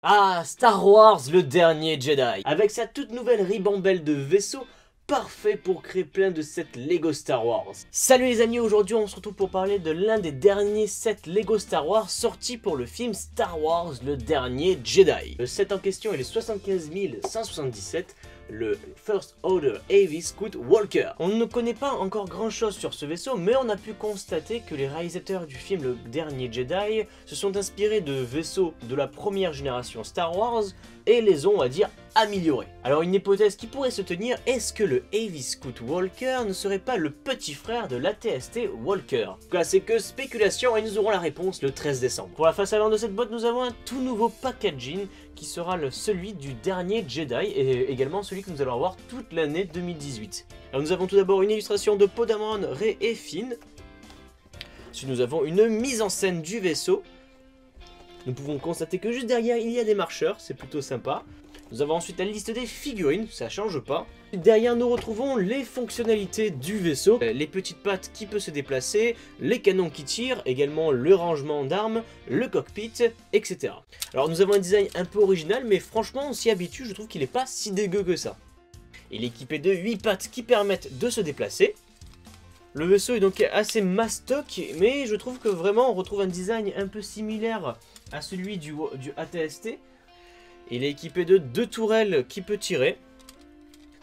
Ah, Star Wars, le dernier Jedi. Avec sa toute nouvelle ribambelle de vaisseaux, parfait pour créer plein de sets Lego Star Wars. Salut les amis, aujourd'hui on se retrouve pour parler de l'un des derniers sets Lego Star Wars sortis pour le film Star Wars, le dernier Jedi. Le set en question est le 75 177, le First Order Heavy Scout Walker. On ne connaît pas encore grand chose sur ce vaisseau, mais on a pu constater que les réalisateurs du film Le Dernier Jedi se sont inspirés de vaisseaux de la première génération Star Wars et les ont, on va dire, améliorés. Alors une hypothèse qui pourrait se tenir, est-ce que le Heavy Scout Walker ne serait pas le petit frère de l'AT-ST Walker? En tout cas, c'est que spéculation et nous aurons la réponse le 13 décembre. Pour la face avant de cette boîte, nous avons un tout nouveau packaging qui sera celui du dernier Jedi et également celui que nous allons avoir toute l'année 2018. Alors nous avons tout d'abord une illustration de Poe Dameron, Rey et Finn. Ensuite nous avons une mise en scène du vaisseau. Nous pouvons constater que juste derrière il y a des marcheurs, c'est plutôt sympa. Nous avons ensuite la liste des figurines, ça change pas. Derrière nous retrouvons les fonctionnalités du vaisseau, les petites pattes qui peuvent se déplacer, les canons qui tirent, également le rangement d'armes, le cockpit, etc. Alors nous avons un design un peu original, mais franchement on s'y habitue, je trouve qu'il n'est pas si dégueu que ça. Il est équipé de 8 pattes qui permettent de se déplacer. Le vaisseau est donc assez mastoc, mais je trouve que vraiment on retrouve un design un peu similaire à celui du AT-ST. Il est équipé de 2 tourelles qui peut tirer.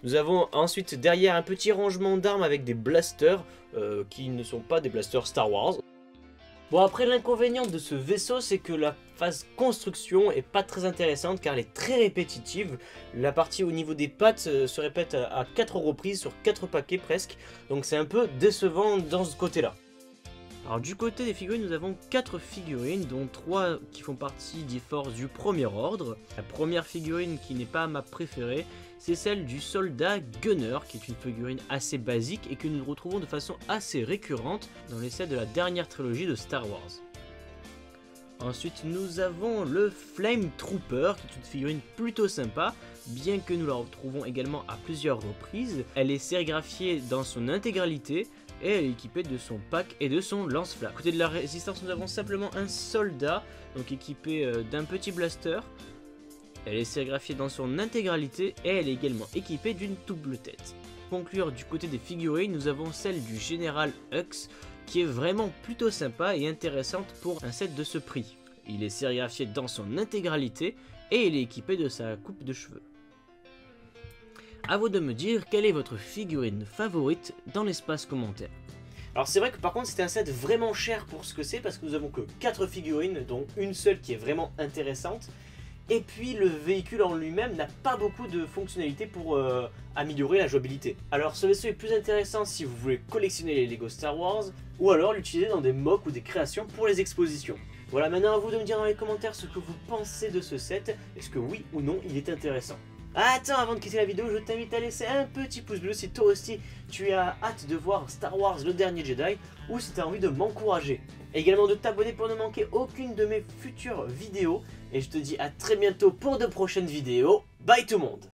Nous avons ensuite derrière un petit rangement d'armes avec des blasters qui ne sont pas des blasters Star Wars. Bon, après l'inconvénient de ce vaisseau, c'est que la phase construction est pas très intéressante car elle est très répétitive. La partie au niveau des pattes se répète à 4 reprises sur 4 paquets presque. Donc c'est un peu décevant dans ce côté-là. Alors du côté des figurines, nous avons 4 figurines, dont 3 qui font partie des forces du premier ordre. La première figurine qui n'est pas ma préférée, c'est celle du soldat Gunner, qui est une figurine assez basique et que nous retrouvons de façon assez récurrente dans les sets de la dernière trilogie de Star Wars. Ensuite nous avons le Flame Trooper, qui est une figurine plutôt sympa, bien que nous la retrouvons également à plusieurs reprises. Elle est sérigraphiée dans son intégralité, et elle est équipée de son pack et de son lance-flamme. À côté de la résistance, nous avons simplement un soldat, donc équipé d'un petit blaster. Elle est sérigraphiée dans son intégralité et elle est également équipée d'une double tête. Pour conclure, du côté des figurines, nous avons celle du général Hux, qui est vraiment plutôt sympa et intéressante pour un set de ce prix. Il est sérigraphié dans son intégralité et il est équipé de sa coupe de cheveux. A vous de me dire quelle est votre figurine favorite dans l'espace commentaire. Alors c'est vrai que par contre c'était un set vraiment cher pour ce que c'est, parce que nous avons que 4 figurines, dont une seule qui est vraiment intéressante. Et puis le véhicule en lui-même n'a pas beaucoup de fonctionnalités pour améliorer la jouabilité. Alors ce vaisseau est plus intéressant si vous voulez collectionner les Lego Star Wars, ou alors l'utiliser dans des mocks ou des créations pour les expositions. Voilà, maintenant à vous de me dire dans les commentaires ce que vous pensez de ce set, est-ce que oui ou non il est intéressant. Attends, avant de quitter la vidéo, je t'invite à laisser un petit pouce bleu si toi aussi tu as hâte de voir Star Wars le dernier Jedi, ou si tu as envie de m'encourager. Également de t'abonner pour ne manquer aucune de mes futures vidéos. Et je te dis à très bientôt pour de prochaines vidéos. Bye tout le monde!